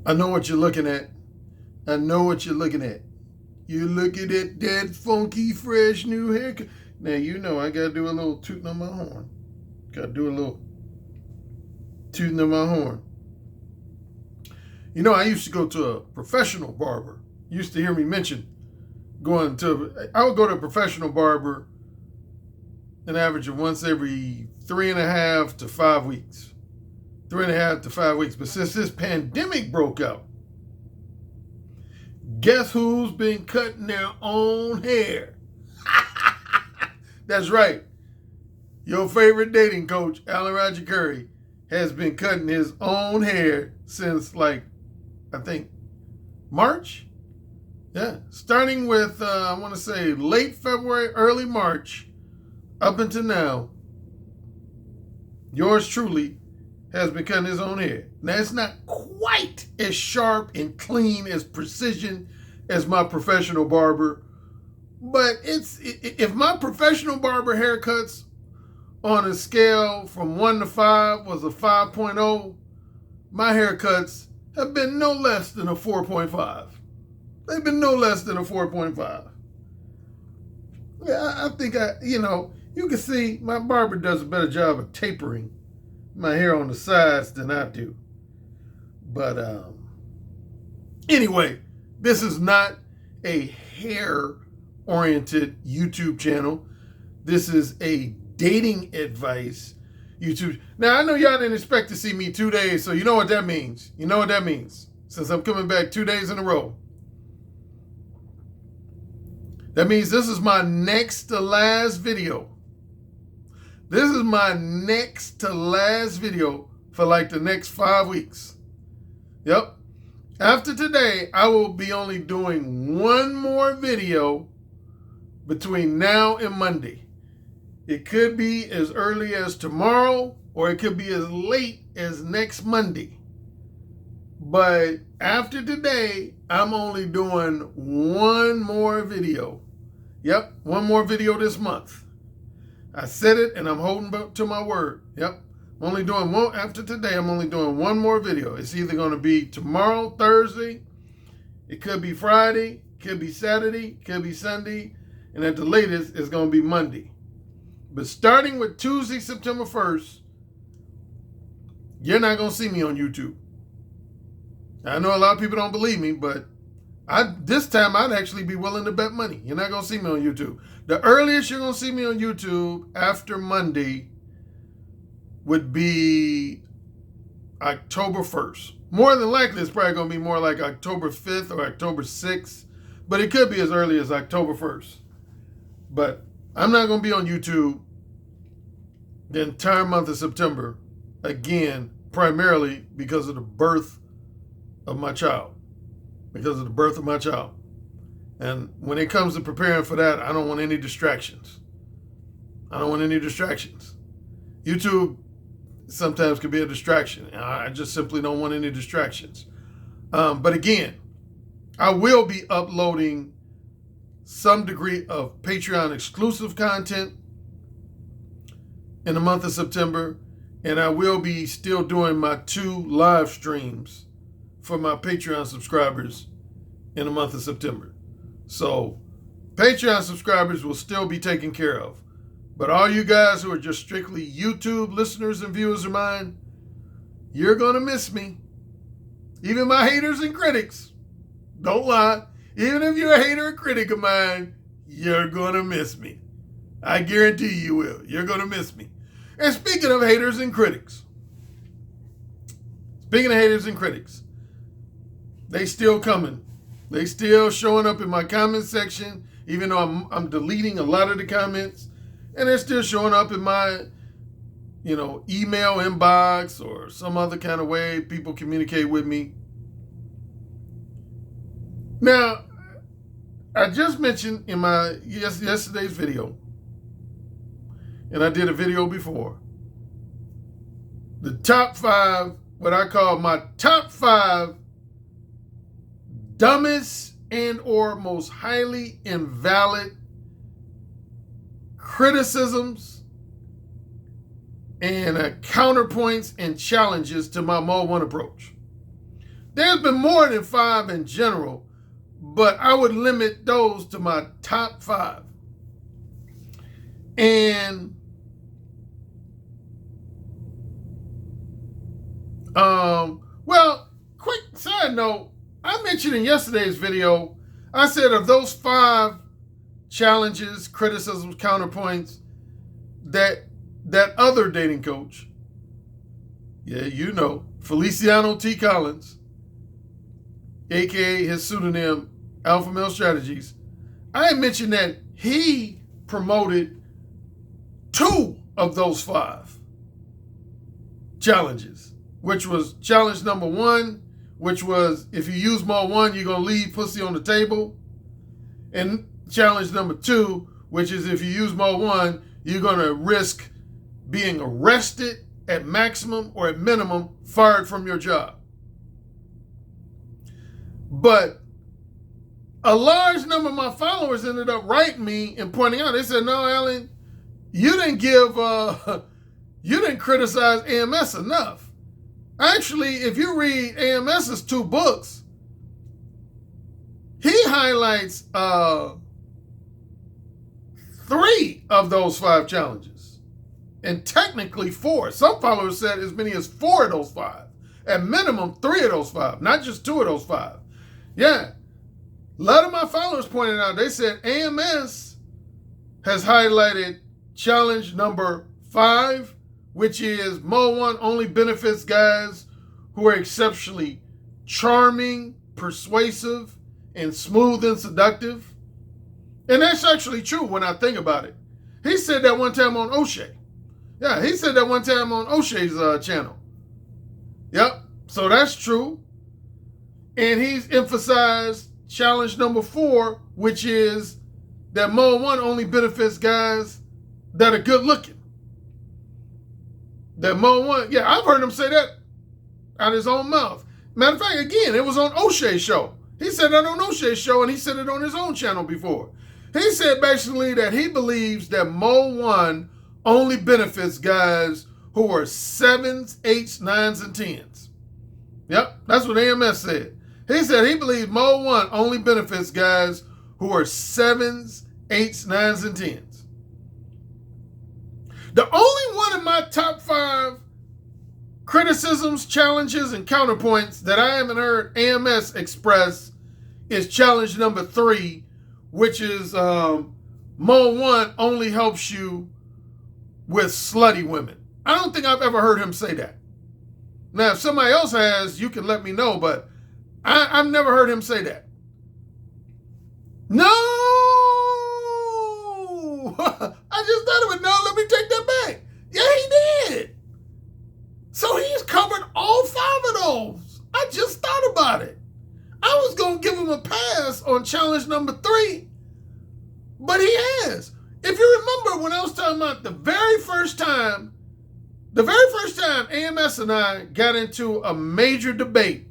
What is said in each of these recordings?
I know what you're looking at. I know what you're looking at. You're looking at that funky, fresh new haircut. Now, you know I got to do a little tooting on my horn. Got to do a little tooting on my horn. You know, I used to go to a professional barber. You used to hear me mention I would go to a professional barber an average of once every 3.5 to 5 weeks. 3.5 to 5 weeks. But since this pandemic broke out, guess who's been cutting their own hair? That's right. Your favorite dating coach, Alan Roger Currie, has been cutting his own hair since, I think, March? Yeah. Starting with, I want to say, late February, early March, up until now, yours truly has been cutting his own hair. Now, it's not quite as sharp and clean as precision as my professional barber, but if my professional barber haircuts on a scale from 1 to 5 was a 5.0, my haircuts have been no less than a 4.5. They've been no less than a 4.5. Yeah, I think you can see my barber does a better job of tapering my hair on the sides than I do. But anyway, this is not a hair-oriented YouTube channel. This is a dating advice YouTube. Now, I know y'all didn't expect to see me 2 days, so you know what that means. You know what that means. Since I'm coming back 2 days in a row. That means this is my next to last video. This is my next to last video for the next 5 weeks. Yep. After today, I will be only doing one more video between now and Monday. It could be as early as tomorrow, or it could be as late as next Monday. But after today, I'm only doing one more video. Yep, one more video this month. I said it and I'm holding to my word. Yep, I'm only doing one. After today, I'm only doing one more video. It's either going to be tomorrow, Thursday. It could be Friday, could be Saturday, could be Sunday. And at the latest, it's going to be Monday. But starting with Tuesday, September 1st, you're not going to see me on YouTube. I know a lot of people don't believe me, but this time I'd actually be willing to bet money. You're not going to see me on YouTube. The earliest you're going to see me on YouTube after Monday would be October 1st. More than likely, it's probably going to be more like October 5th or October 6th, but it could be as early as October 1st. But I'm not going to be on YouTube the entire month of September, again, primarily because of the birth of my child. Because of the birth of my child. And when it comes to preparing for that, I don't want any distractions. I don't want any distractions. YouTube sometimes can be a distraction, and I just simply don't want any distractions. But again, I will be uploading some degree of Patreon exclusive content in the month of September, and I will be still doing my 2 live streams for my Patreon subscribers in the month of September. So Patreon subscribers will still be taken care of. But all you guys who are just strictly YouTube listeners and viewers of mine, you're going to miss me. Even my haters and critics. Don't lie. Even if you're a hater or critic of mine, you're going to miss me. I guarantee you will. You're going to miss me. And speaking of haters and critics, they still coming. They still showing up in my comment section, even though I'm deleting a lot of the comments. And they're still showing up in my, email inbox or some other kind of way people communicate with me. Now, I just mentioned in my yesterday's video, and I did a video before, the top 5, what I call my top 5 dumbest and or most highly invalid criticisms and counterpoints and challenges to my Mode 1 approach. There's been more than 5 in general, but I would limit those to my top 5. And well, quick side note, I mentioned in yesterday's video, I said of those 5 challenges, criticisms, counterpoints, that other dating coach, yeah, you know, Feliciano T. Collins, aka his pseudonym Alpha Male Strategies, I had mentioned that he promoted 2 of those 5 challenges, which was challenge number 1, which was if you use mode 1, you're going to leave pussy on the table. And challenge number 2, which is if you use mode 1, you're going to risk being arrested at maximum or at minimum fired from your job. But a large number of my followers ended up writing me and pointing out, they said, no, Alan, you didn't criticize AMS enough. Actually, if you read AMS's 2 books, he highlights 3 of those 5 challenges. And technically 4. Some followers said as many as 4 of those 5. At minimum, 3 of those 5, not just 2 of those 5. Yeah. A lot of my followers pointed out, they said AMS has highlighted challenge number 5, which is mode 1 only benefits guys who are exceptionally charming, persuasive, and smooth and seductive. And that's actually true when I think about it. He said that one time on O'Shea. Yeah, he said that one time on O'Shea's channel. Yep, so that's true. And he's emphasized challenge number 4, which is that mode 1 only benefits guys that are good looking. That mode 1, yeah, I've heard him say that out of his own mouth. Matter of fact, again, it was on O'Shea's show. He said that on O'Shea's show, and he said it on his own channel before. He said basically that he believes that mode 1 only benefits guys who are 7s, 8s, 9s, and 10s. Yep, that's what AMS said. He said he believes mode 1 only benefits guys who are 7s, 8s, 9s, and 10s. The only one of my top 5 criticisms, challenges, and counterpoints that I haven't heard AMS express is challenge number 3, which is mode 1 only helps you with slutty women. I don't think I've ever heard him say that. Now, if somebody else has, you can let me know, but I've never heard him say that. No! I just thought of it. No, let me take that back. Yeah, he did. So he's covered all 5 of those. I just thought about it. I was going to give him a pass on challenge number 3, but he has. If you remember when I was talking about the very first time AMS and I got into a major debate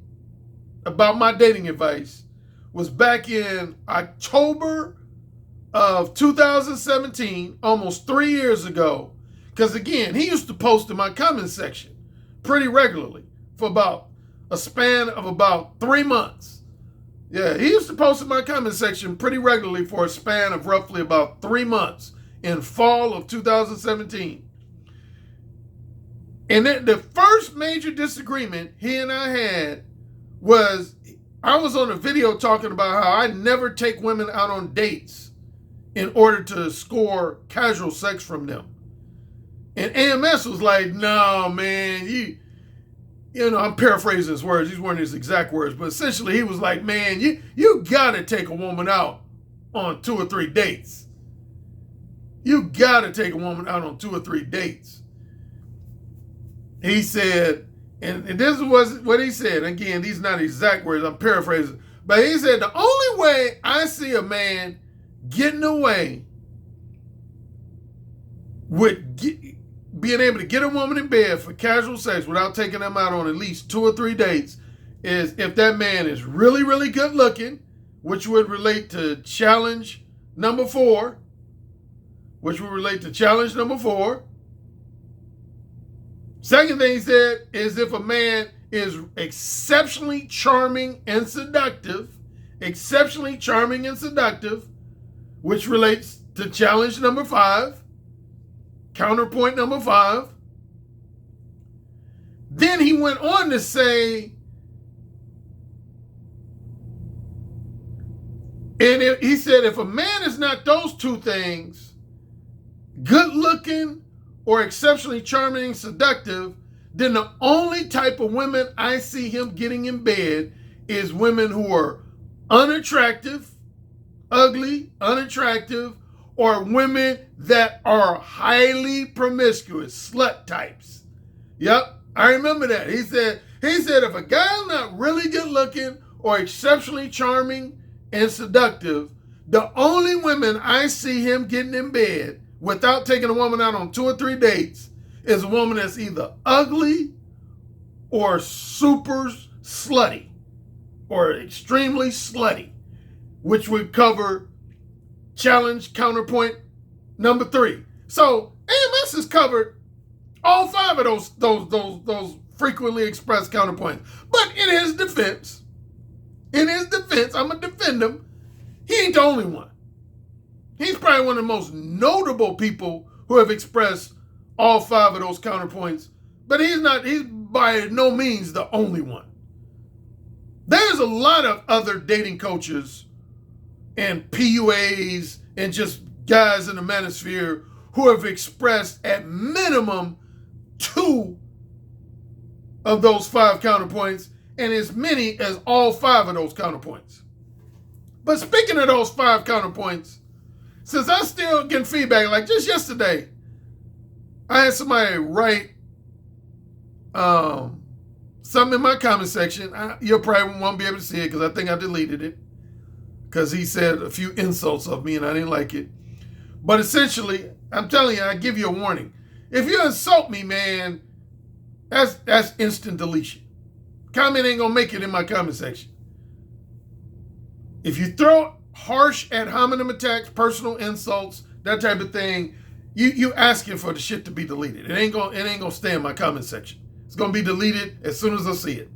about my dating advice was back in October of 2017, almost 3 years ago. Because again, he used to post in my comment section pretty regularly for about a span of about 3 months. Yeah, he used to post in my comment section pretty regularly for a span of roughly about 3 months in fall of 2017. And the first major disagreement he and I had was I was on a video talking about how I never take women out on dates in order to score casual sex from them. And AMS was like, no, man, you know, I'm paraphrasing his words. These weren't his exact words, but essentially he was like, man, you got to take a woman out on 2 or 3 dates. You got to take a woman out on 2 or 3 dates. He said, and this was what he said. Again, these are not exact words. I'm paraphrasing. But he said, the only way I see a man getting away with being able to get a woman in bed for casual sex without taking them out on at least 2 or 3 dates is if that man is really, really good looking, which would relate to challenge number 4, Second thing he said is if a man is exceptionally charming and seductive, which relates to challenge number 5, counterpoint number 5. Then he went on to say, he said, if a man is not those two things, good looking or exceptionally charming and seductive, then the only type of women I see him getting in bed is women who are unattractive, ugly, unattractive, or women that are highly promiscuous, slut types. Yep, I remember that. He said if a guy's not really good looking or exceptionally charming and seductive, the only women I see him getting in bed without taking a woman out on 2 or 3 dates is a woman that's either ugly or super slutty or extremely slutty, which would cover challenge counterpoint number 3. So AMS has covered all 5 of those frequently expressed counterpoints. But in his defense, I'm going to defend him. He ain't the only one. He's probably one of the most notable people who have expressed all 5 of those counterpoints, but he's by no means the only one. There's a lot of other dating coaches and PUAs and just guys in the manosphere who have expressed at minimum 2 of those 5 counterpoints and as many as all 5 of those counterpoints. But speaking of those 5 counterpoints, since I'm still getting feedback, like just yesterday, I had somebody write something in my comment section. You probably won't be able to see it because I think I deleted it because he said a few insults of me and I didn't like it. But essentially, I'm telling you, I give you a warning. If you insult me, man, that's instant deletion. Comment ain't gonna make it in my comment section. If you throw harsh ad hominem attacks, personal insults, that type of thing, you asking for the shit to be deleted. It ain't gonna stay in my comment section. It's gonna be deleted as soon as I see it.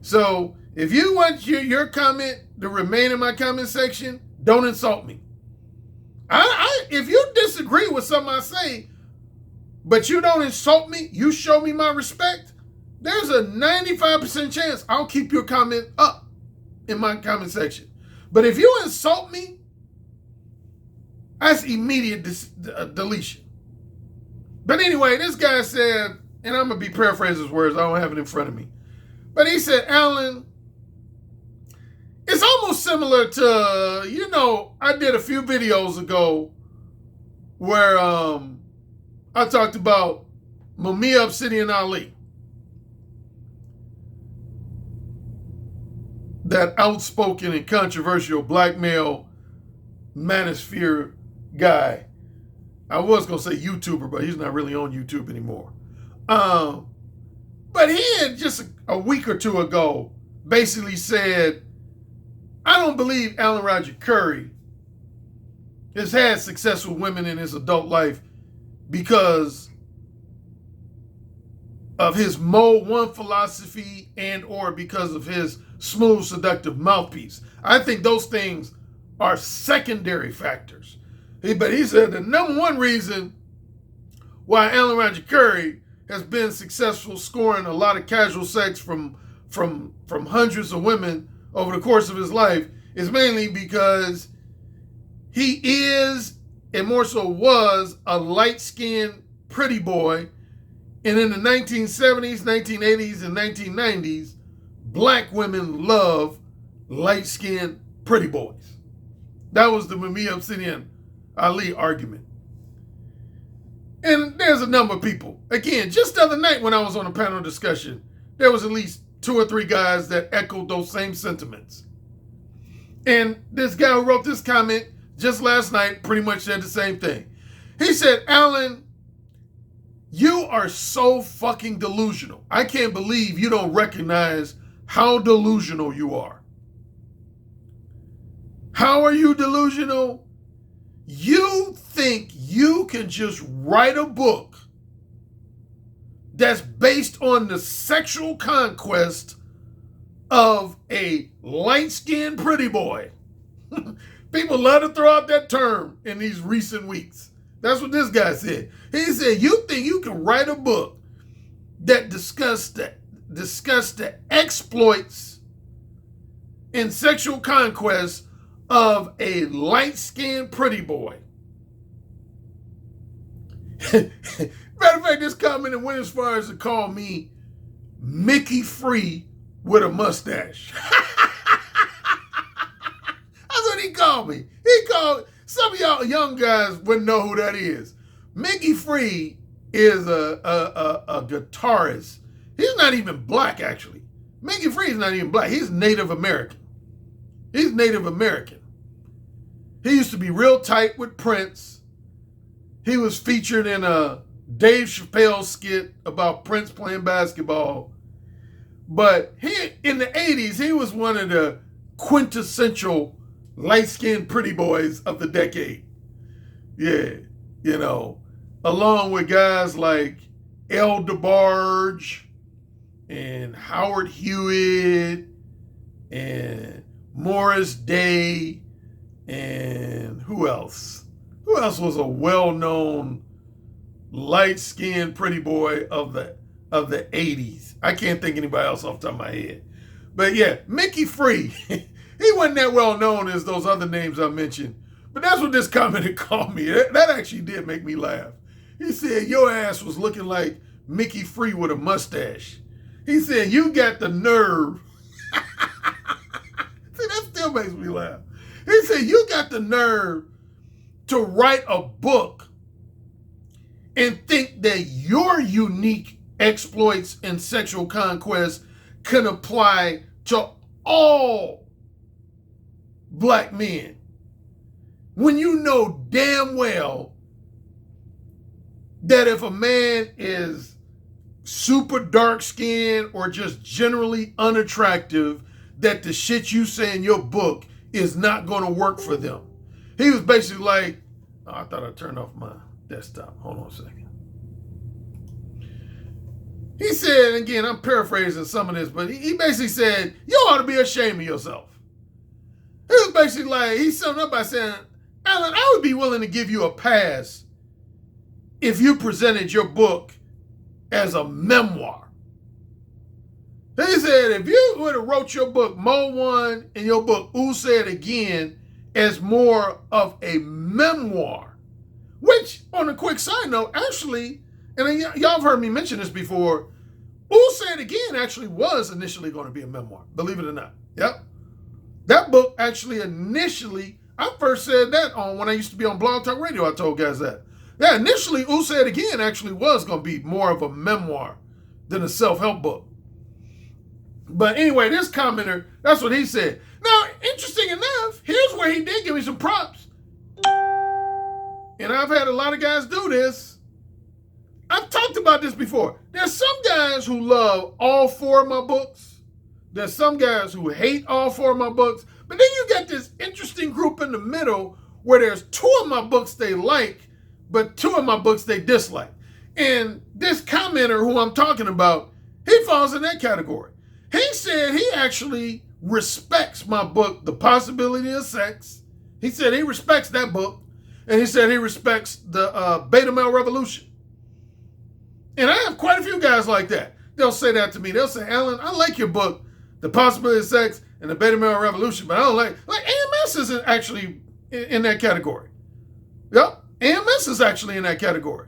So if you want your comment to remain in my comment section, don't insult me. If you disagree with something I say, but you don't insult me, you show me my respect, there's a 95% chance I'll keep your comment up in my comment section. But if you insult me, that's immediate deletion. But anyway, this guy said, and I'm going to be paraphrasing his words, I don't have it in front of me. But he said, Alan, it's almost similar to, I did a few videos ago where I talked about Mumia Obsidian Ali. That outspoken and controversial black male manosphere guy. I was going to say YouTuber, but he's not really on YouTube anymore. But he had just a week or 2 ago basically said, I don't believe Alan Roger Currie has had successful women in his adult life because of his Mode 1 philosophy and or because of his smooth, seductive mouthpiece. I think those things are secondary factors. But he said the number 1 reason why Alan Roger Currie has been successful scoring a lot of casual sex from hundreds of women over the course of his life is mainly because he is, and more so was, a light-skinned pretty boy. And in the 1970s, 1980s, and 1990s, black women love light-skinned pretty boys. That was the Mumia Obsidian Ali argument. And there's a number of people. Again, just the other night when I was on a panel discussion, there was at least 2 or 3 guys that echoed those same sentiments. And this guy who wrote this comment just last night pretty much said the same thing. He said, Alan, you are so fucking delusional. I can't believe you don't recognize how delusional you are. How are you delusional? You think you can just write a book that's based on the sexual conquest of a light-skinned pretty boy. People love to throw out that term in these recent weeks. That's what this guy said. He said, you think you can write a book that discuss the exploits and sexual conquest of a light-skinned pretty boy? Matter of fact, this comment went as far as to call me Mickey Free with a mustache. That's what he called me. Some of y'all young guys wouldn't know who that is. Mickey Free is a guitarist. He's not even black, actually. Mickey Free is not even black. He's Native American. He's Native American. He used to be real tight with Prince. He was featured in a Dave Chappelle skit about Prince playing basketball. But in the 80s, he was one of the quintessential light-skinned pretty boys of the decade. Yeah, along with guys like El DeBarge and Howard Hewitt and Morris Day and who else? Who else was a well-known light-skinned pretty boy of the 80s? I can't think of anybody else off the top of my head. But yeah, Mickey Free. He wasn't that well known as those other names I mentioned. But that's what this commenter called me. That actually did make me laugh. He said, your ass was looking like Mickey Free with a mustache. He said, you got the nerve. See, that still makes me laugh. He said, you got the nerve to write a book and think that your unique exploits and sexual conquest can apply to all black men, when you know damn well that if a man is super dark skinned or just generally unattractive, that the shit you say in your book is not going to work for them. He was basically like, oh, I thought I turned off my desktop. Hold on a second. He said, again, I'm paraphrasing some of this, but he basically said, you ought to be ashamed of yourself. He was basically like, he summed up by saying, Alan, I would be willing to give you a pass if you presented your book as a memoir. He said, if you would have wrote your book, Mo One, and your book, Who Said Again, as more of a memoir, which, on a quick side note, actually, and y'all have heard me mention this before, Who Said Again actually was initially going to be a memoir, believe it or not. Yep. That book actually initially, I first said that on when I used to be on Blog Talk Radio, I told guys that. Yeah, initially, Who Said Again actually was going to be more of a memoir than a self-help book. But anyway, this commenter, that's what he said. Now, interesting enough, here's where he did give me some props. And I've had a lot of guys do this. I've talked about this before. There's some guys who love all four of my books. There's some guys who hate all four of my books. But then you get this interesting group in the middle where there's two of my books they like, but two of my books they dislike. And this commenter who I'm talking about, he falls in that category. He said he actually respects my book, The Possibility of Sex. He said he respects that book. And he said he respects the Beta Male Revolution. And I have quite a few guys like that. They'll say that to me. They'll say, Alan, I like your book, The Possibility of Sex and the Beta Male Revolution, but I don't like AMS isn't actually in that category. Yep, AMS is actually in that category.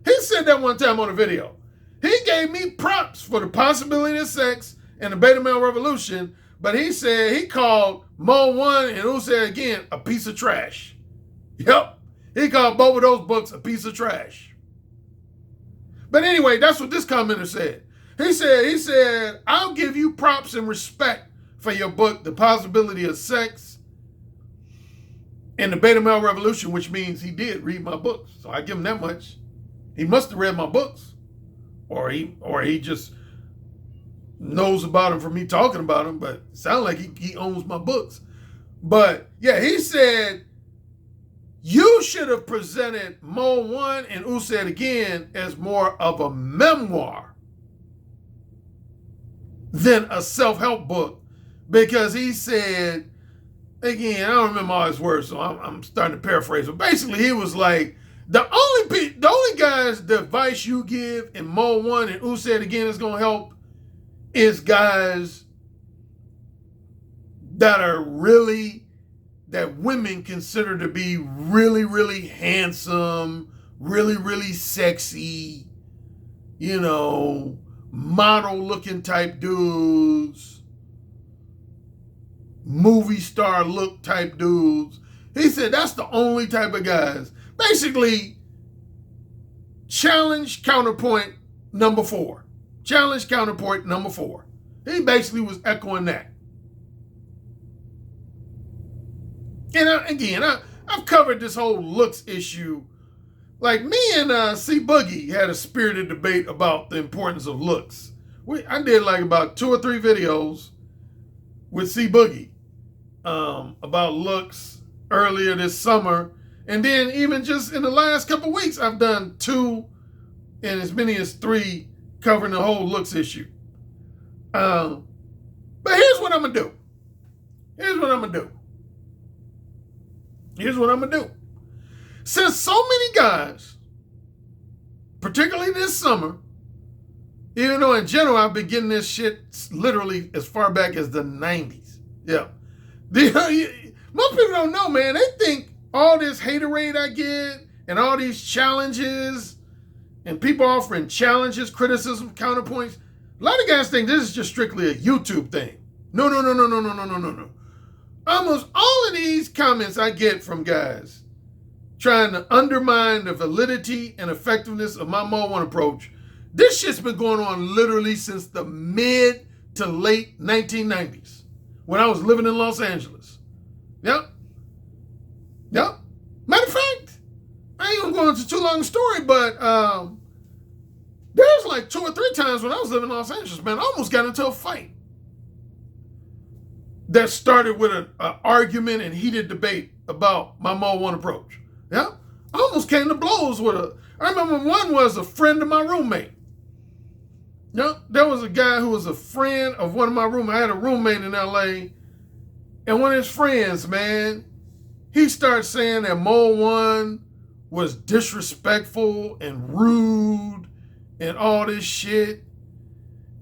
He said that one time on a video. He gave me props for The Possibility of Sex and the Beta Male Revolution, but he said he called Mo One and Who Said Again a piece of trash. Yep, he called both of those books a piece of trash. But anyway, that's what this commenter said. He said, I'll give you props and respect for your book, The Possibility of Sex and the Beta Male Revolution, which means he did read my books. So I give him that much. He must have read my books. Or he just knows about them from me talking about them, but it sounds like he owns my books. But yeah, he said, you should have presented Mo One and Who Said Again as more of a memoir than a self-help book, because he said, again, I don't remember all his words, so I'm starting to paraphrase, but basically he was like, the only guys, the advice you give in Mode 1, and who said again is going to help, is guys that are really, that women consider to be really, really handsome, really, really sexy, you know, model looking type dudes, movie star look type dudes. He said that's the only type of guys. Basically, challenge counterpoint number 4. Challenge counterpoint number 4. He basically was echoing that. And I've covered this whole looks issue. Like, me and C Boogie had a spirited debate about the importance of looks. I did like about 2 or 3 videos with C Boogie about looks earlier this summer. And then even just in the last couple of weeks, I've done 2 and as many as 3 covering the whole looks issue. But here's what I'm going to do. Here's what I'm going to do. Since so many guys, particularly this summer, even though in general I've been getting this shit literally as far back as the 90s. Yeah. Most people don't know, man. They think all this haterade I get and all these challenges and people offering challenges, criticism, counterpoints, a lot of guys think this is just strictly a YouTube thing. No. Almost all of these comments I get from guys trying to undermine the validity and effectiveness of my Mode 1 approach, this shit's been going on literally since the mid to late 1990s when I was living in Los Angeles. Yep. Matter of fact, I ain't gonna go into too long a story, but there's like 2 or 3 times when I was living in Los Angeles, man, I almost got into a fight that started with an argument and heated debate about my Mode 1 approach. Yeah, I almost came to blows with I remember one was a friend of my roommate. Yeah, there was a guy who was a friend of one of my roommates. I had a roommate in LA, and one of his friends, man, he started saying that Mode 1 was disrespectful and rude and all this shit.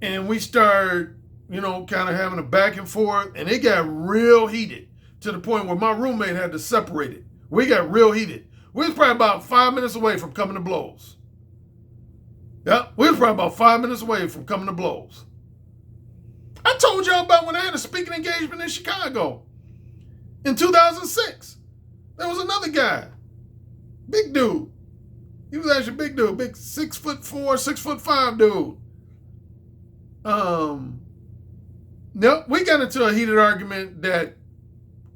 And we started, kind of having a back and forth, and it got real heated to the point where my roommate had to separate it. We got real heated. We was probably about 5 minutes away from coming to blows. Yeah, we was probably about 5 minutes away from coming to blows. I told y'all about when I had a speaking engagement in Chicago in 2006. There was another guy, big dude. He was actually a big dude, big 6'4", 6'5" dude. No, we got into a heated argument that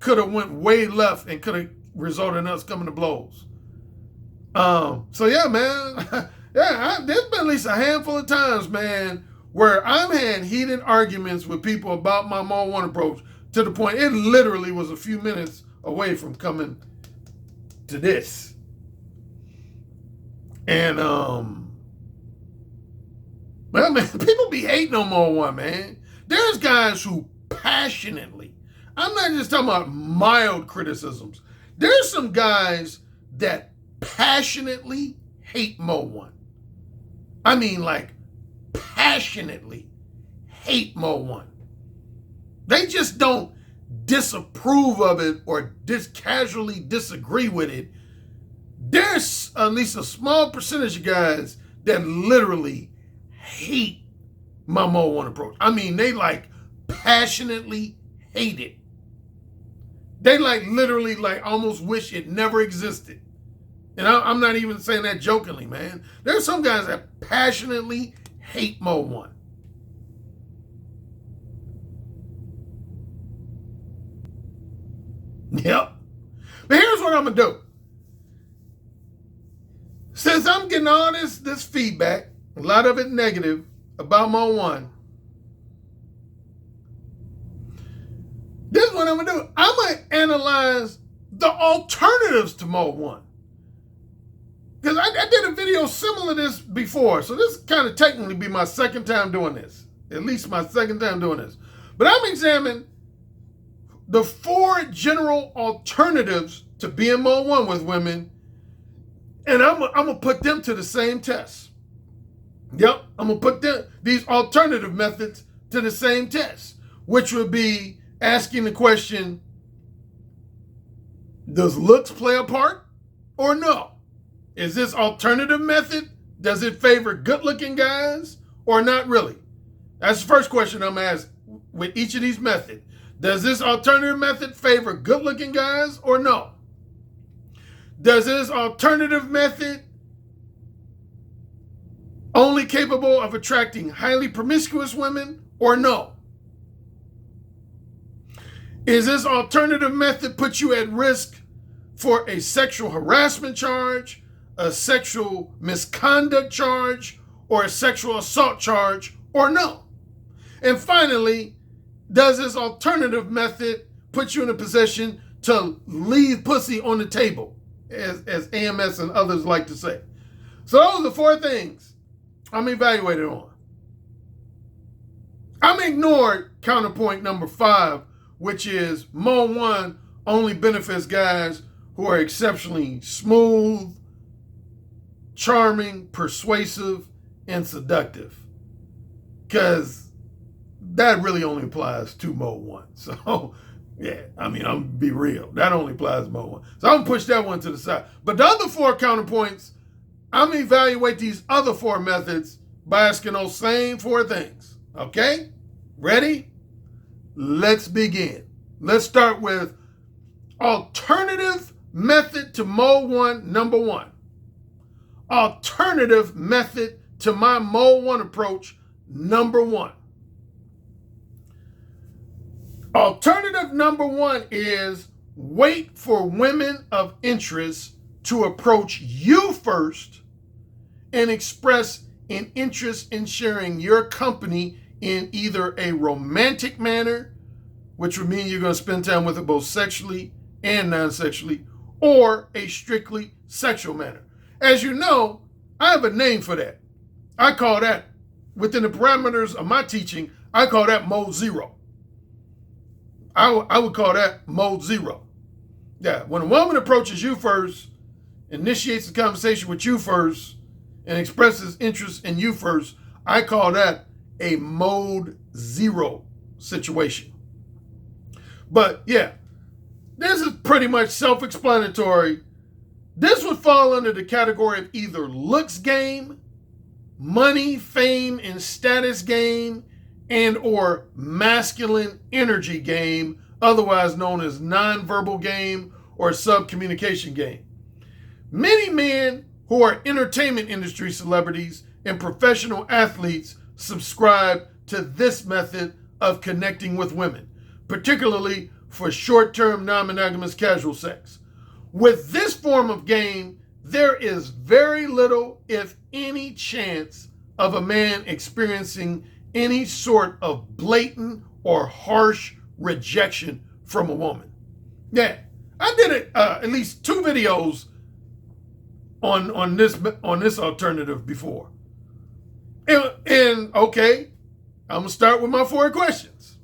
could have went way left and could have resulted in us coming to blows. So yeah, man. There's been at least a handful of times, man, where I've had heated arguments with people about my Mode 1 approach to the point it literally was a few minutes away from coming to this. And, well, man, people be hating on Mode 1, man. There's guys who passionately, I'm not just talking about mild criticisms. There's some guys that passionately hate Mode 1. I mean, like, passionately hate Mode 1. They just don't disapprove of it or just casually disagree with it. There's at least a small percentage of guys that literally hate my Mode 1 approach. I mean, they like passionately hate it. They like literally like almost wish it never existed. And I'm not even saying that jokingly, man. There's some guys that passionately hate Mode 1. Yep. But here's what I'm going to do. Since I'm getting all this feedback, a lot of it negative, about Mode 1, this is what I'm going to do. I'm going to analyze the alternatives to Mode 1. Because I did a video similar to this before, so this kind of technically be my second time doing this. At least my second time doing this. But I'm examining the 4 general alternatives to being more one with women, and I'm going to put them to the same test. Yep, I'm going to put these alternative methods to the same test, which would be asking the question, does looks play a part or no? Is this alternative method, does it favor good-looking guys or not really? That's the first question I'm asked with each of these methods. Does this alternative method favor good-looking guys or no? Does this alternative method only capable of attracting highly promiscuous women or no? Is this alternative method put you at risk for a sexual harassment charge, a sexual misconduct charge, or a sexual assault charge or no? And finally, does this alternative method put you in a position to leave pussy on the table, as AMS and others like to say? So those are the 4 things I'm evaluated on. I'm ignored counterpoint number 5, which is Mo 1 only benefits guys who are exceptionally smooth, charming, persuasive, and seductive. Because that really only applies to Mo 1. So, yeah, I mean, I'm going to be real. That only applies to Mo 1. So I'm going to push that one to the side. But the other 4 counterpoints, I'm going to evaluate these other 4 methods by asking those same 4 things. Okay? Ready? Let's begin. Let's start with alternative method to Mo 1, number 1. Alternative method to my Mo 1 approach, number 1. Alternative number 1 is wait for women of interest to approach you first and express an interest in sharing your company in either a romantic manner, which would mean you're going to spend time with it both sexually and non-sexually, or a strictly sexual manner. As you know, I have a name for that. I call that, within the parameters of my teaching, I call that mode 0. I would call that mode 0. Yeah, when a woman approaches you first, initiates the conversation with you first, and expresses interest in you first, I call that a mode 0 situation. But yeah, this is pretty much self-explanatory. This would fall under the category of either looks game, money, fame, and status game, and or masculine energy game, otherwise known as nonverbal game or subcommunication game. Many men who are entertainment industry celebrities and professional athletes subscribe to this method of connecting with women, particularly for short-term non-monogamous casual sex. With this form of game, there is very little, if any, chance of a man experiencing any sort of blatant or harsh rejection from a woman. Yeah, I did at least 2 videos on this alternative before. And okay, I'm gonna start with my 4 questions.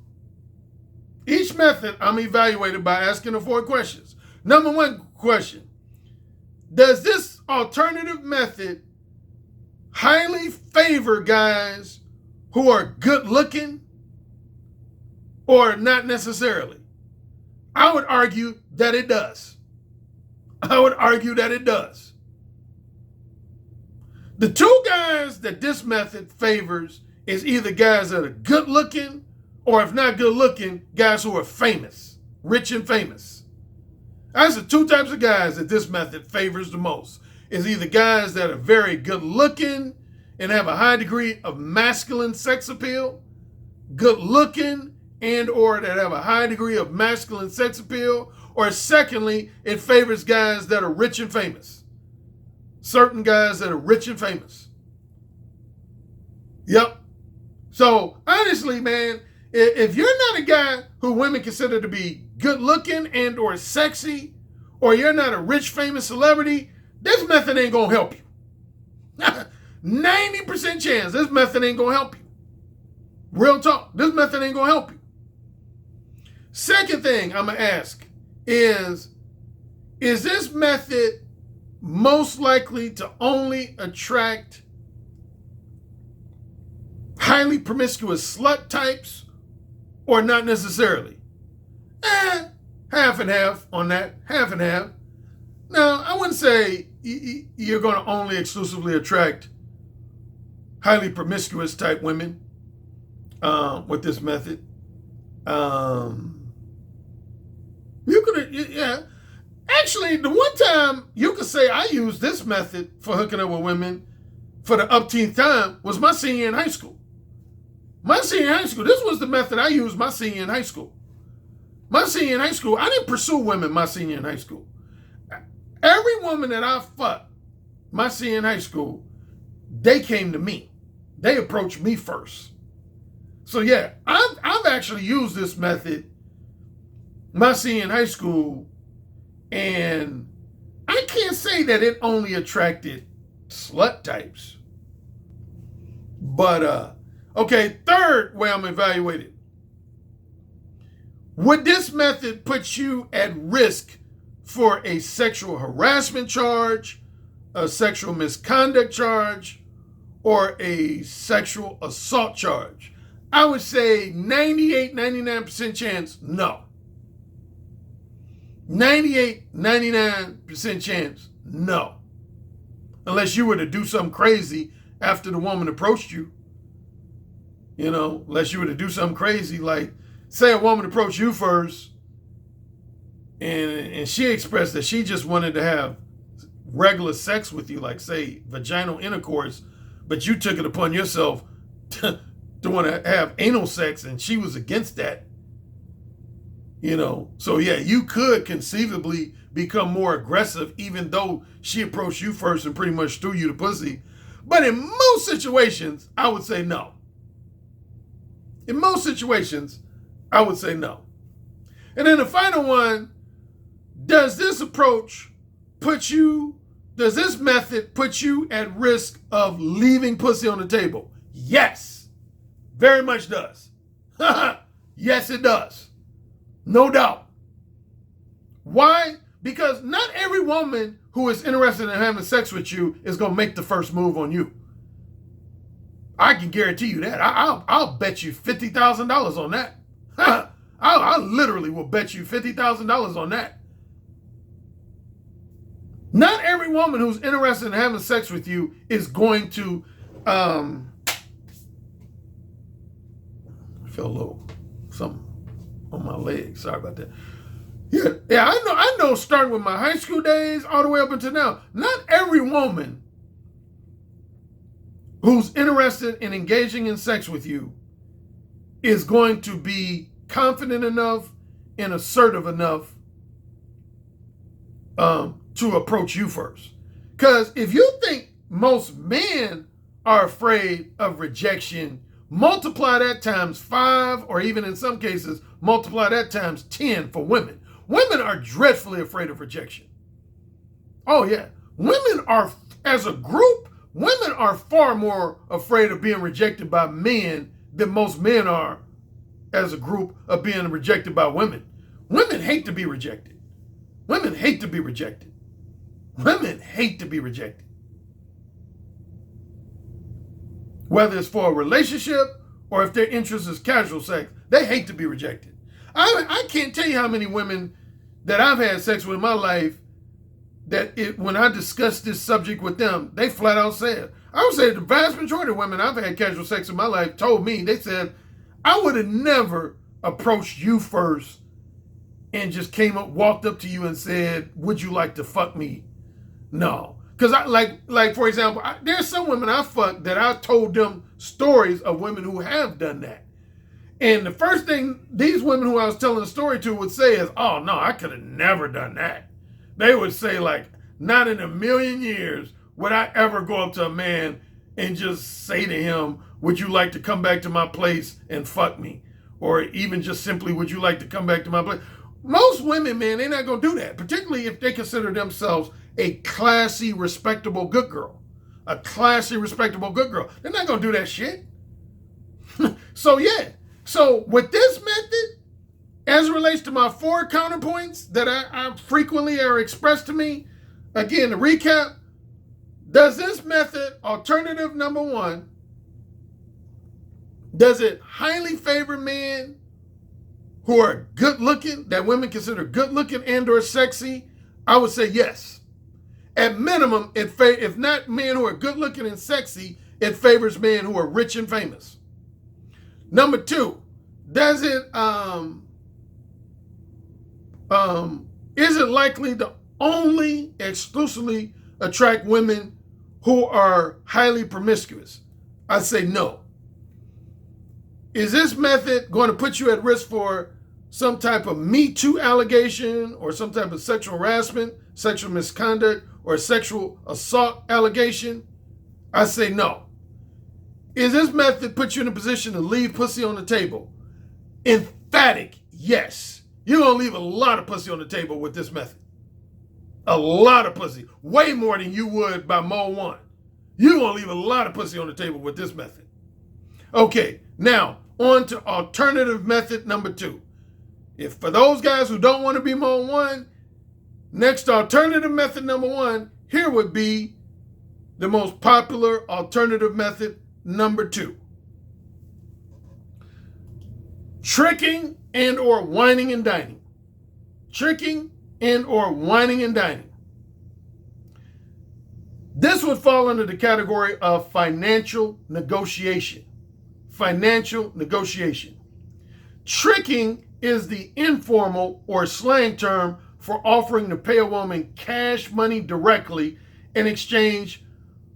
Each method I'm evaluated by asking the 4 questions. Number 1 question: does this alternative method highly favor guys who are good looking or not necessarily? I would argue that it does. The 2 guys that this method favors is either guys that are good looking, or if not good looking, guys who are famous, rich and famous. That's the 2 types of guys that this method favors the most. Is either guys that are very good looking and have a high degree of masculine sex appeal, good looking and or that have a high degree of masculine sex appeal, or secondly, it favors guys that are rich and famous. Certain guys that are rich and famous. Yep. So honestly, man, if you're not a guy who women consider to be good looking and or sexy, or you're not a rich famous celebrity, this method ain't gonna help you. 90% chance this method ain't gonna help you. Real talk. This method ain't going to help you. Second thing I'm going to ask is this method most likely to only attract highly promiscuous slut types or not necessarily? Half and half on that. Half and half. Now, I wouldn't say you're going to only exclusively attract highly promiscuous type women with this method. You could, yeah. Actually, the one time you could say I used this method for hooking up with women for the upteenth time was my senior in high school. My senior in high school, this was the method I used my senior in high school. My senior in high school, I didn't pursue women my senior in high school. Every woman that I fucked my senior in high school, they came to me. They approached me first. So yeah, I've actually used this method my senior in high school, and I can't say that it only attracted slut types. But, okay, third way I'm evaluated. Would this method put you at risk for a sexual harassment charge, a sexual misconduct charge, or a sexual assault charge? I would say 98, 99% chance, no. 98, 99% chance, no. Unless you were to do something crazy after the woman approached you. You know, unless you were to do something crazy, like say a woman approached you first and she expressed that she just wanted to have regular sex with you, like say vaginal intercourse, but you took it upon yourself to want to have anal sex and she was against that. You know, so yeah, you could conceivably become more aggressive even though she approached you first and pretty much threw you the pussy. But in most situations, I would say no. In most situations, I would say no. And then the final one, does this method put you at risk of leaving pussy on the table? Yes, very much does. Yes, it does. No doubt. Why? Because not every woman who is interested in having sex with you is going to make the first move on you. I can guarantee you that. I'll bet you $50,000 on that. I literally will bet you $50,000 on that. Not every woman who's interested in having sex with you is going to, I feel a little something on my leg. Sorry about that. Yeah, I know starting with my high school days all the way up until now, not every woman who's interested in engaging in sex with you is going to be confident enough and assertive enough to approach you first. Because if you think most men are afraid of rejection, multiply that times 5, or even in some cases, multiply that times 10 for women. Women are dreadfully afraid of rejection. Oh yeah. Women are, as a group, women are far more afraid of being rejected by men than most men are as a group of being rejected by women. Women hate to be rejected. Women hate to be rejected. Women hate to be rejected. Whether it's for a relationship or if their interest is casual sex, they hate to be rejected. I can't tell you how many women that I've had sex with in my life that when I discussed this subject with them, they flat out said, I would say the vast majority of women I've had casual sex in my life told me, they said, I would have never approached you first and just walked up to you and said, would you like to fuck me? No. Because I like for example, there's some women I fucked that I told them stories of women who have done that. And the first thing these women who I was telling the story to would say is, oh no, I could have never done that. They would say like, not in a million years would I ever go up to a man and just say to him, would you like to come back to my place and fuck me? Or even just simply, would you like to come back to my place? Most women, man, they're not going to do that, particularly if they consider themselves a classy, respectable good girl. A classy, respectable good girl. They're not going to do that shit. So yeah. So with this method, as it relates to my 4 counterpoints that I frequently are expressed to me, again, to recap, does this method, alternative number 1, does it highly favor men who are good looking, that women consider good looking and or sexy? I would say yes. At minimum, if not men who are good looking and sexy, it favors men who are rich and famous. Number 2, does it is it likely to only exclusively attract women who are highly promiscuous? I say no. Is this method going to put you at risk for some type of Me Too allegation or some type of sexual harassment, sexual misconduct, or sexual assault allegation? I say no. Is this method put you in a position to leave pussy on the table? Emphatic yes. You're going to leave a lot of pussy on the table with this method. A lot of pussy. Way more than you would by Mo 1. You're going to leave a lot of pussy on the table with this method. Okay, now on to alternative method number 2. If for those guys who don't want to be Mo 1, next alternative method number 1, here would be the most popular alternative method number 2. Tricking and or whining and dining. Tricking and or whining and dining. This would fall under the category of financial negotiation. Financial negotiation. Tricking is the informal or slang term for offering to pay a woman cash money directly in exchange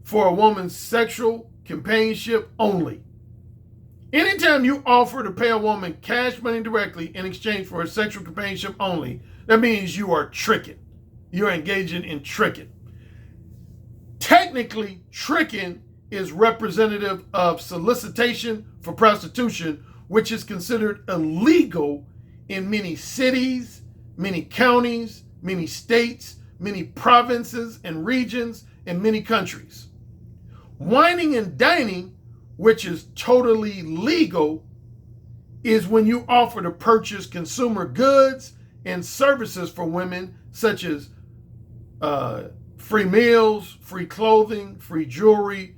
for a woman's sexual companionship only. Anytime you offer to pay a woman cash money directly in exchange for her sexual companionship only, that means you are tricking. You're engaging in tricking. Technically, tricking is representative of solicitation for prostitution, which is considered illegal in many cities, many counties, many states, many provinces and regions, and many countries. Whining and dining, which is totally legal, is when you offer to purchase consumer goods and services for women, such as free meals, free clothing, free jewelry,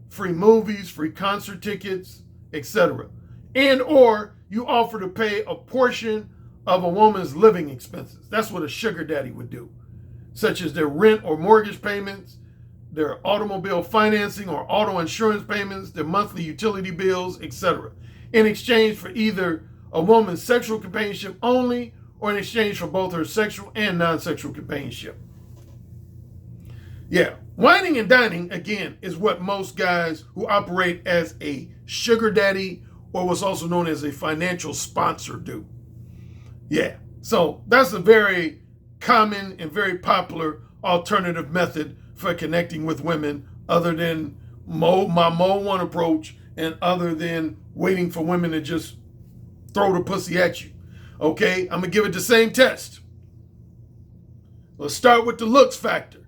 free movies, free concert tickets, etc. And or you offer to pay a portion of a woman's living expenses. That's what a sugar daddy would do, such as their rent or mortgage payments, their automobile financing or auto insurance payments, their monthly utility bills, etc., in exchange for either a woman's sexual companionship only or in exchange for both her sexual and non-sexual companionship. Yeah, whining and dining, again, is what most guys who operate as a sugar daddy or what's also known as a financial sponsor do. Yeah, so that's a very common and very popular alternative method for connecting with women, other than my Mo 1 approach and other than waiting for women to just throw the pussy at you. Okay, I'm gonna give it the same test. Let's start with the looks factor.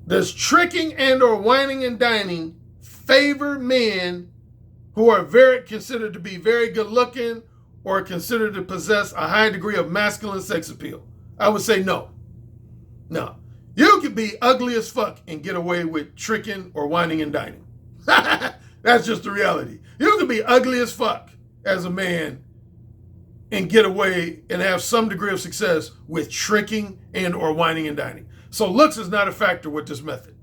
Does tricking and or whining and dining favor men who are considered to be very good looking or considered to possess a high degree of masculine sex appeal? I would say no. No. You could be ugly as fuck and get away with tricking or whining and dining. That's just the reality. You could be ugly as fuck as a man and get away and have some degree of success with tricking and or whining and dining. So looks is not a factor with this method.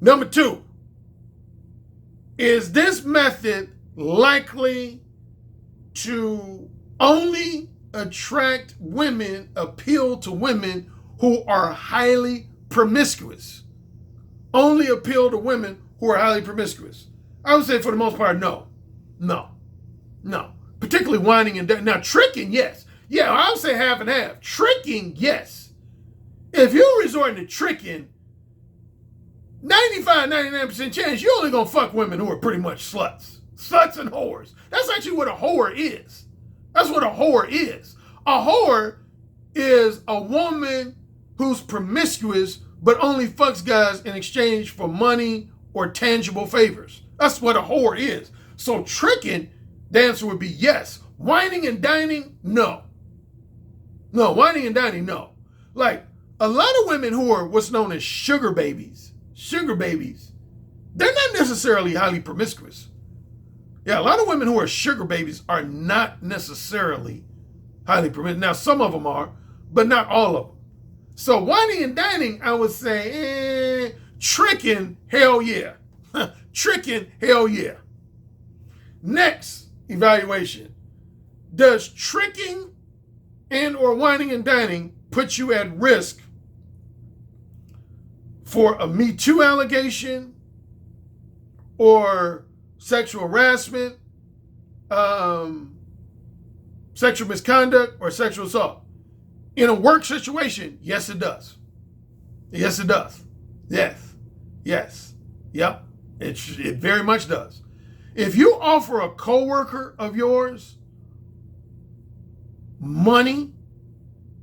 Number 2, is this method likely to only attract women, appeal to women who are highly promiscuous? Only appeal to women who are highly promiscuous? I would say for the most part, no. No. Particularly whining and dining. Now, tricking, yes. Yeah, I would say half and half. Tricking, yes. If you're resorting to tricking, 99% chance you're only going to fuck women who are pretty much sluts. Sluts and whores. That's actually what a whore is. That's what a whore is. A whore is a woman who's promiscuous but only fucks guys in exchange for money or tangible favors. That's what a whore is. So tricking, the answer would be yes. Whining and dining, no. No, whining and dining, no. Like, a lot of women who are what's known as sugar babies, they're not necessarily highly promiscuous. Yeah, a lot of women who are sugar babies are not necessarily highly promiscuous. Now, some of them are, but not all of them. So whining and dining, I would say, tricking, hell yeah. Tricking, hell yeah. Next evaluation. Does tricking and or whining and dining put you at risk for a Me Too allegation or sexual harassment, sexual misconduct, or sexual assault? In a work situation, yes, it does. Yes, it does. Yes. Yes. Yep. It very much does. If you offer a coworker of yours money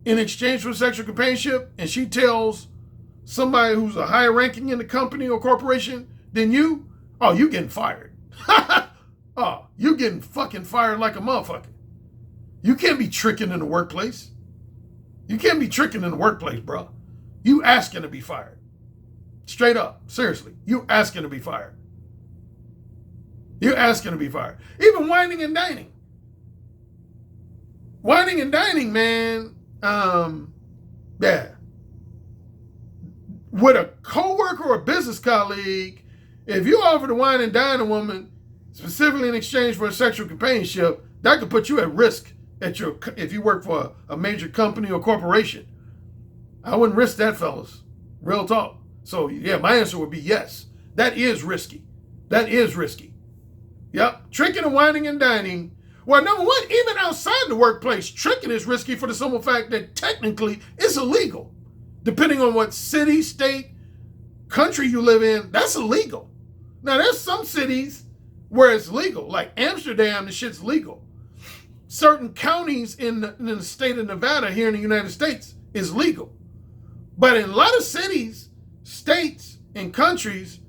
in exchange for sexual companionship, and she tells somebody who's a higher ranking in the company or corporation than you, oh, you getting fired. Oh, you getting fucking fired like a motherfucker. You can't be tricking in the workplace. You can't be tricking in the workplace, bro. You asking to be fired. Straight up. Seriously. You asking to be fired. You asking to be fired. Even whining and dining. Whining and dining, man. Yeah. With a coworker or a business colleague, if you offer to wine and dine a woman specifically in exchange for a sexual companionship, that could put you at risk if you work for a major company or corporation. I wouldn't risk that, fellas. Real talk. So yeah, my answer would be yes. That is risky. That is risky. Yep. Tricking and whining and dining. Well, number one, even outside the workplace, tricking is risky for the simple fact that technically it's illegal. Depending on what city, state, country you live in, that's illegal. Now, there's some cities where it's legal, like Amsterdam, the shit's legal. Certain counties in the state of Nevada here in the United States is legal. But in a lot of cities, states, and countries,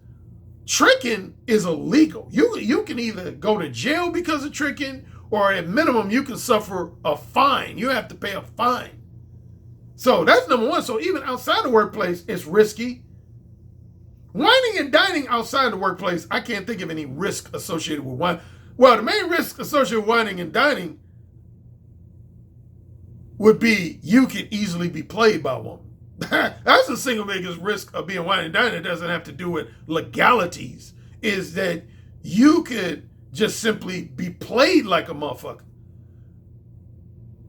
tricking is illegal. You can either go to jail because of tricking, or at minimum, you can suffer a fine. You have to pay a fine. So that's number one. So even outside the workplace, it's risky. Whining and dining outside the workplace, I can't think of any risk associated with wine. Well, the main risk associated with whining and dining would be you could easily be played by a woman. That's the single biggest risk of being whining and dining. It doesn't have to do with legalities. Is that you could just simply be played like a motherfucker.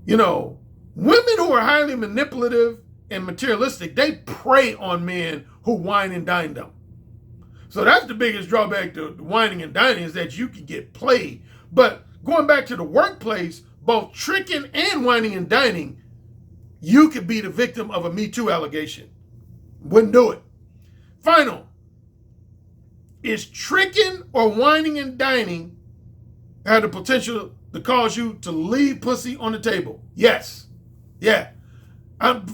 You know, women who are highly manipulative and materialistic, they prey on men who wine and dine them. So that's the biggest drawback to whining and dining, is that you can get played. But going back to the workplace, both tricking and whining and dining, you could be the victim of a Me Too allegation. Wouldn't do it. Final. Is tricking or whining and dining have the potential to cause you to leave pussy on the table? Yes. Yeah.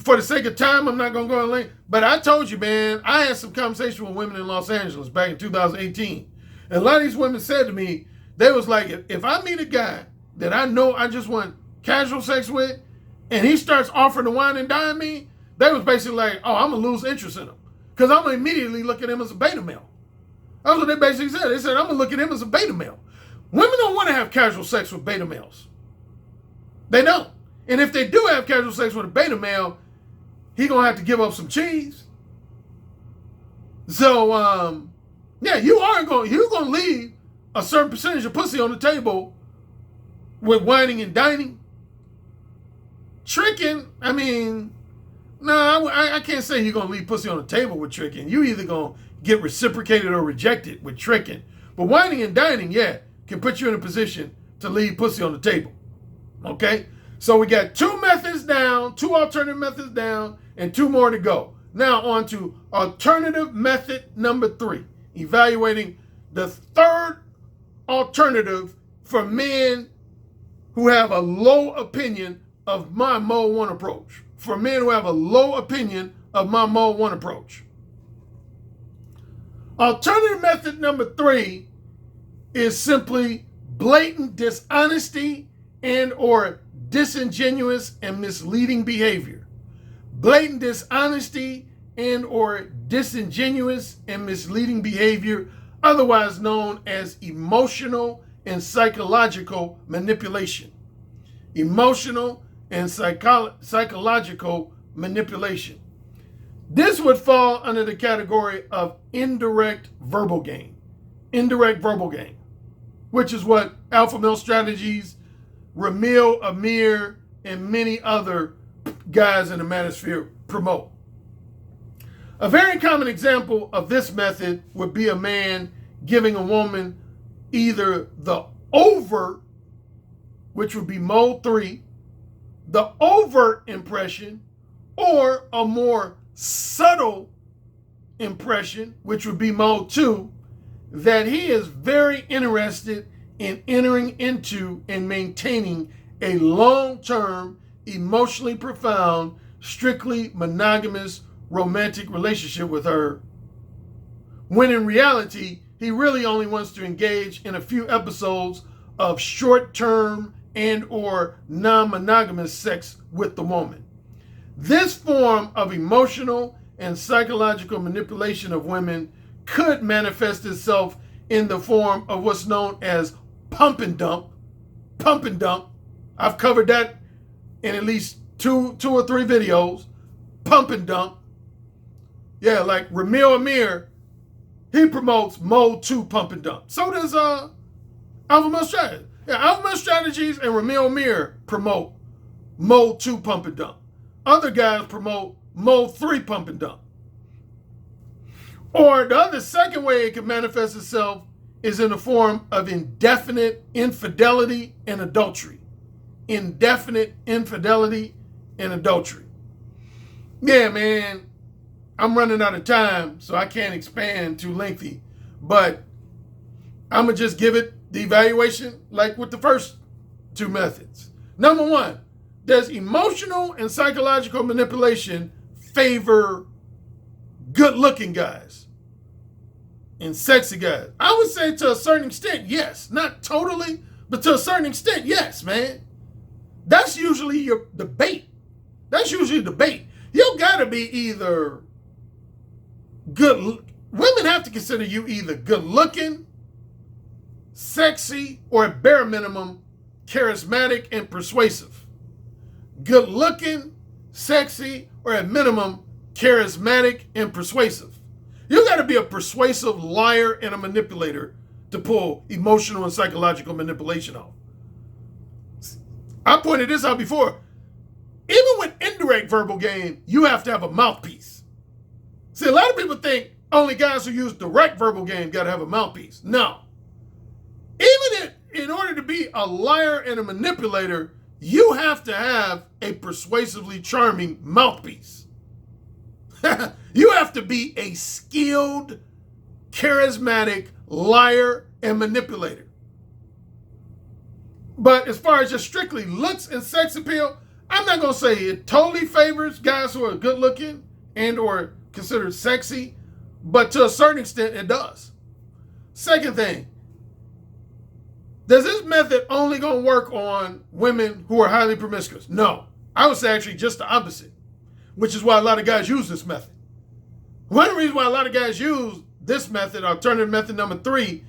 For the sake of time, I'm not going to go on late. But I told you, man, I had some conversation with women in Los Angeles back in 2018. And a lot of these women said to me, they was like, if I meet a guy that I know I just want casual sex with, and he starts offering to wine and dine me, they was basically like, oh, I'm going to lose interest in him. Because I'm going to immediately look at him as a beta male. That's what they basically said. They said, I'm going to look at him as a beta male. Women don't want to have casual sex with beta males. They don't. And if they do have casual sex with a beta male, he going to have to give up some cheese. So, yeah, you're going to leave a certain percentage of pussy on the table with whining and dining. Tricking, I mean, no, I can't say you're going to leave pussy on the table with tricking. You either going to get reciprocated or rejected with tricking. But whining and dining, yeah, can put you in a position to leave pussy on the table. Okay? So we got two methods down, two alternative methods down, and two more to go. Now on to alternative method number 3. Evaluating the third alternative for men who have a low opinion of my Mode 1 approach. For men who have a low opinion of my Mode 1 approach. Alternative method number 3 is simply blatant dishonesty and or disingenuous and misleading behavior. Blatant dishonesty and or disingenuous and misleading behavior, otherwise known as emotional and psychological manipulation. Emotional and psychological manipulation. This would fall under the category of indirect verbal game. Indirect verbal game, which is what Alpha Male Strategies, Ramil Amir, and many other guys in the manosphere promote. A very common example of this method would be a man giving a woman either the overt, which would be mode 3, the overt impression, or a more subtle impression, which would be mode 2, that he is very interested in entering into and maintaining a long-term, emotionally profound, strictly monogamous romantic relationship with her, when in reality, he really only wants to engage in a few episodes of short-term and or non-monogamous sex with the woman. This form of emotional and psychological manipulation of women could manifest itself in the form of what's known as pump and dump. Pump and dump. I've covered that in at least two or three videos. Pump and dump. Yeah, like Ramil Amir, he promotes mode 2 pump and dump. So does Alpha Male Strategies. Yeah, Alpha Male Strategies and Ramil Amir promote mode 2 pump and dump. Other guys promote mode 3 pump and dump. Or the other second way it can manifest itself is in the form of indefinite infidelity and adultery. Indefinite infidelity and adultery. Yeah, man, I'm running out of time, so I can't expand too lengthy. But I'm going to just give it the evaluation like with the first two methods. Number one, does emotional and psychological manipulation favor good-looking guys and sexy guys? I would say to a certain extent, yes. Not totally, but to a certain extent, yes, man. That's usually your debate. That's usually the debate. You gotta be either good. Women have to consider you either good-looking, sexy, or at bare minimum, charismatic and persuasive. Good-looking, sexy, or at minimum, charismatic and persuasive. You got to be a persuasive liar and a manipulator to pull emotional and psychological manipulation off. I pointed this out before. Even with indirect verbal game, you have to have a mouthpiece. See, a lot of people think only guys who use direct verbal game got to have a mouthpiece. No. Even in order to be a liar and a manipulator, you have to have a persuasively charming mouthpiece. You have to be a skilled, charismatic liar and manipulator. But as far as just strictly looks and sex appeal, I'm not going to say it totally favors guys who are good looking and or considered sexy, but to a certain extent it does. Second thing, does this method only going to work on women who are highly promiscuous? No. I would say actually just the opposite, which is why a lot of guys use this method. One of the reasons why a lot of guys use this method, alternative method number 3,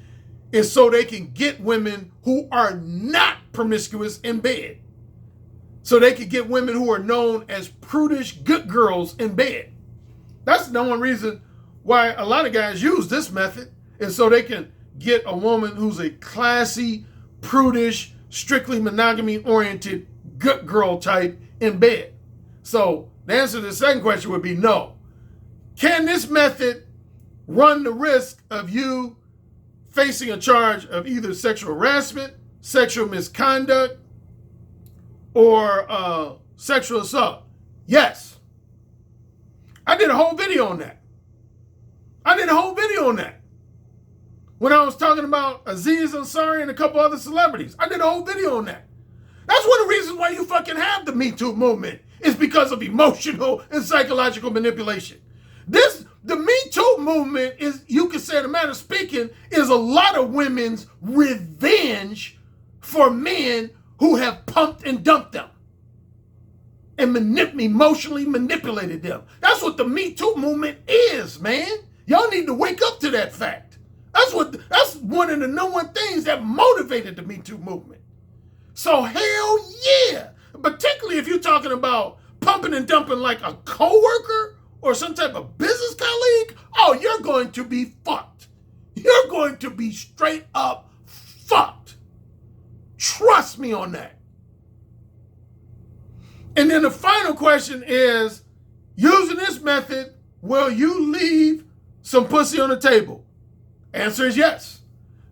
is so they can get women who are not promiscuous in bed. So they can get women who are known as prudish good girls in bed. That's the one reason why a lot of guys use this method, is so they can get a woman who's a classy, prudish, strictly monogamy-oriented good girl type in bed. So the answer to the second question would be no. Can this method run the risk of you facing a charge of either sexual harassment, sexual misconduct, or sexual assault? Yes. I did a whole video on that. When I was talking about Aziz Ansari and a couple other celebrities. I did a whole video on that. That's one of the reasons why you fucking have the Me Too movement, is because of emotional and psychological manipulation. The Me Too movement is, you could say, the matter of speaking, is a lot of women's revenge for men who have pumped and dumped them and emotionally manipulated them. That's what the Me Too movement is, man. Y'all need to wake up to that fact. That's one of the number one things that motivated the Me Too movement. So hell yeah. Particularly if you're talking about pumping and dumping like a coworker or some type of business colleague, oh, you're going to be fucked. You're going to be straight up fucked. Trust me on that. And then the final question is, using this method, will you leave some pussy on the table? Answer is yes.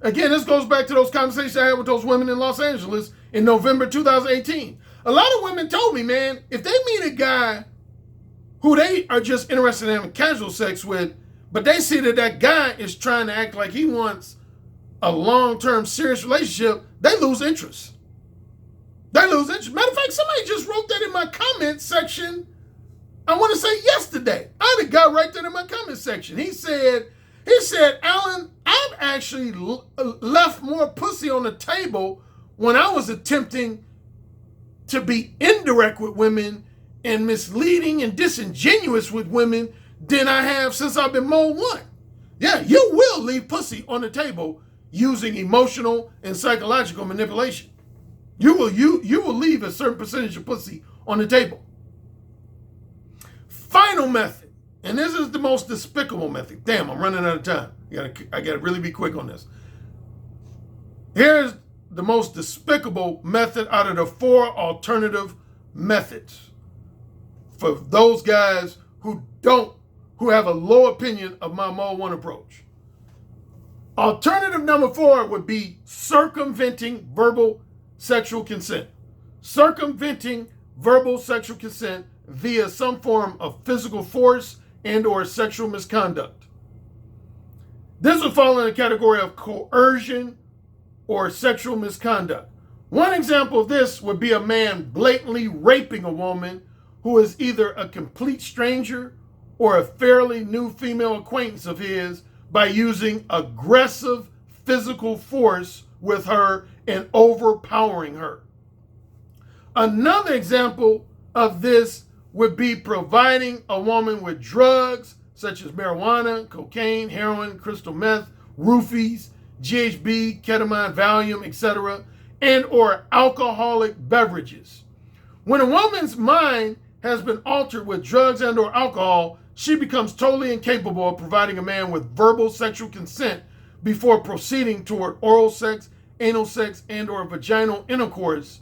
Again, this goes back to those conversations I had with those women in Los Angeles in November 2018. A lot of women told me, man, if they meet a guy who they are just interested in having casual sex with, but they see that that guy is trying to act like he wants a long-term serious relationship, they lose interest. They lose interest. Matter of fact, somebody just wrote that in my comment section, I want to say yesterday. I had a guy right there in my comment section. He said, Alan, I've actually left more pussy on the table when I was attempting to be indirect with women and misleading and disingenuous with women than I have since I've been mode 1. Yeah, you will leave pussy on the table using emotional and psychological manipulation. You will leave a certain percentage of pussy on the table. Final method, and this is the most despicable method. Damn, I'm running out of time. I gotta really be quick on this. Here's the most despicable method out of the 4 alternative methods for those guys who have a low opinion of my mode 1 approach. Alternative number 4 would be circumventing verbal sexual consent. Circumventing verbal sexual consent via some form of physical force and or sexual misconduct. This would fall in the category of coercion or sexual misconduct. One example of this would be a man blatantly raping a woman who is either a complete stranger or a fairly new female acquaintance of his by using aggressive physical force with her and overpowering her. Another example of this would be providing a woman with drugs such as marijuana, cocaine, heroin, crystal meth, roofies, GHB, ketamine, Valium, etc., and or alcoholic beverages. When a woman's mind has been altered with drugs and or alcohol, she becomes totally incapable of providing a man with verbal sexual consent before proceeding toward oral sex, anal sex, and or vaginal intercourse.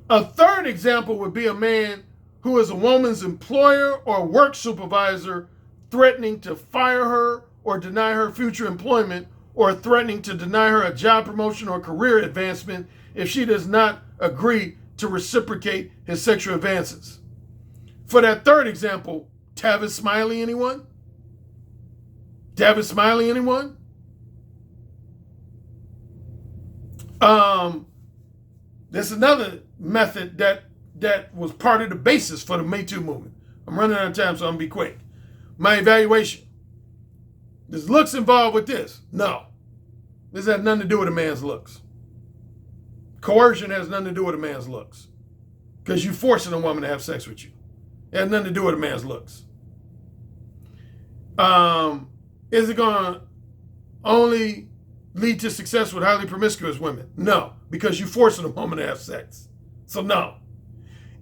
A third example would be a man who is a woman's employer or work supervisor threatening to fire her or deny her future employment, or threatening to deny her a job promotion or career advancement if she does not agree to reciprocate his sexual advances. For that third example, Tavis Smiley, anyone? Tavis Smiley, anyone? There's another method that was part of the basis for the Me Too movement. I'm running out of time, so I'm gonna be quick. My evaluation. There's looks involved with this? No. This has nothing to do with a man's looks. Coercion has nothing to do with a man's looks. Because you're forcing a woman to have sex with you. It has nothing to do with a man's looks. Is it going to only lead to success with highly promiscuous women? No, because you're forcing a woman to have sex. So no.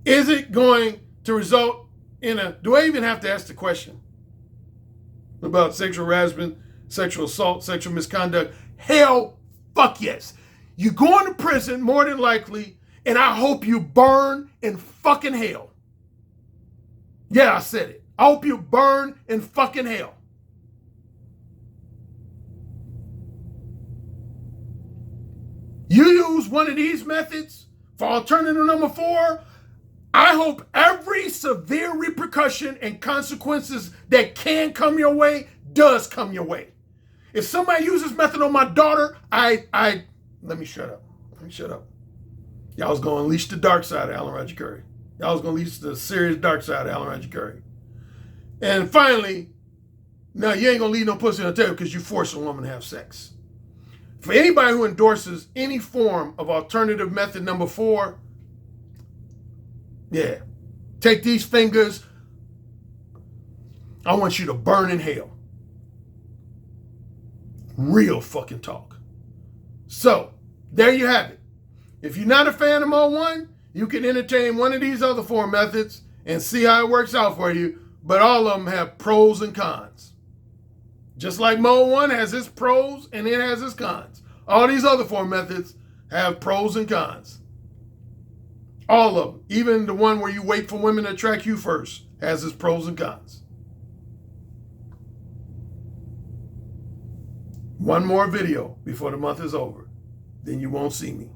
Is it going to result in do I even have to ask the question about sexual harassment, sexual assault, sexual misconduct? Hell, fuck yes. You're going to prison more than likely, and I hope you burn in fucking hell. Yeah, I said it. I hope you burn in fucking hell. You use one of these methods for alternative number 4, I hope every severe repercussion and consequences that can come your way does come your way. If somebody uses this method on my daughter, let me shut up. Y'all was going to unleash the dark side of Alan Roger Currie. Y'all was going to unleash the serious dark side of Alan Roger Currie. And finally, Now, you ain't going to leave no pussy on the table because you force a woman to have sex. For anybody who endorses any form of alternative method number 4, yeah, take these fingers. I want you to burn in hell. Real fucking talk. So, there you have it. If you're not a fan of Mode 1, you can entertain one of these other 4 methods and see how it works out for you, but all of them have pros and cons. Just like Mode 1 has its pros and it has its cons. All these other 4 methods have pros and cons. All of them. Even the one where you wait for women to attract you first has its pros and cons. One more video before the month is over. Then you won't see me.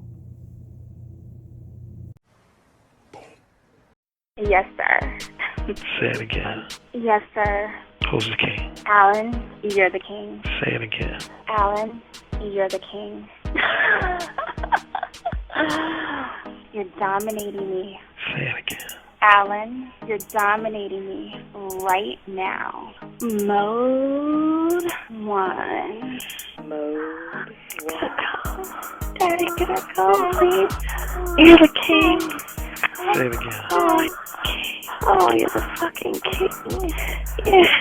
Yes, sir. Say it again. Yes, sir. Who's the king? Alan, you're the king. Say it again. Alan, you're the king. You're dominating me. Say it again. Alan, you're dominating me right now. Mode 1. Mode 1. Daddy, can I go, please? You're the king. Say it again. Oh, king. Oh, you're the fucking king. Yes.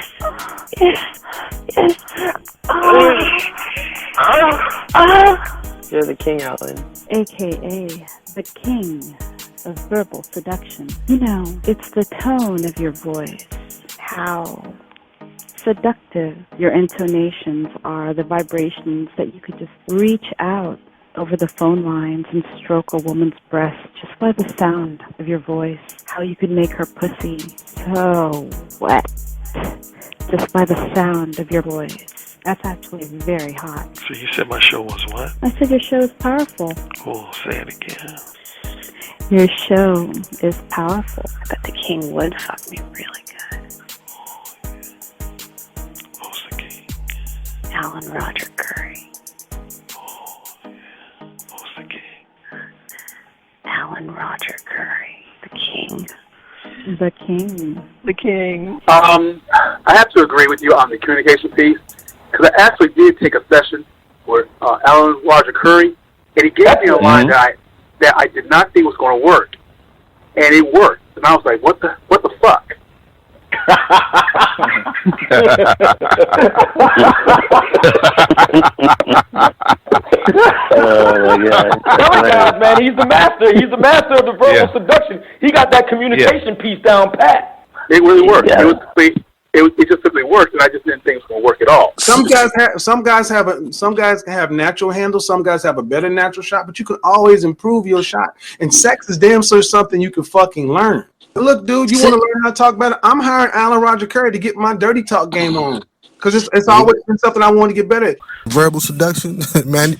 Yes. Yes. You're the king, Alan. AKA the king of verbal seduction. You know, it's the tone of your voice, how seductive your intonations are, the vibrations that you could just reach out over the phone lines and stroke a woman's breast just by the sound of your voice, how you could make her pussy so wet just by the sound of your voice. That's actually very hot. So you said my show was what? I said your show is powerful. Oh, say it again. Your show is powerful. But the king would fuck me really good. Who's the king? Alan Roger Currie. Oh, yeah. Who's the king? Alan Roger Currie. The king. The king. The king. I have to agree with you on the communication piece, because I actually did take a session with Alan Roger Currie, and he gave me a line that I did not think was going to work, and it worked. And I was like, what the fuck? Oh my God. Man, he's the master. He's the master of the verbal seduction. He got that communication piece down pat. It really worked. Yeah. It just simply worked, and I just didn't think it was going to work at all. Some guys have natural handles. Some guys have a better natural shot, but you can always improve your shot. And sex is damn sure something you can fucking learn. Look, dude, you want to learn how to talk better? I'm hiring Alan Roger Currie to get my dirty talk game on, because it's always been something I want to get better at. Verbal seduction, man.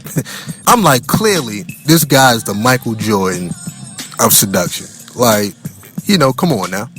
I'm like, clearly, this guy's the Michael Jordan of seduction. Like, come on now.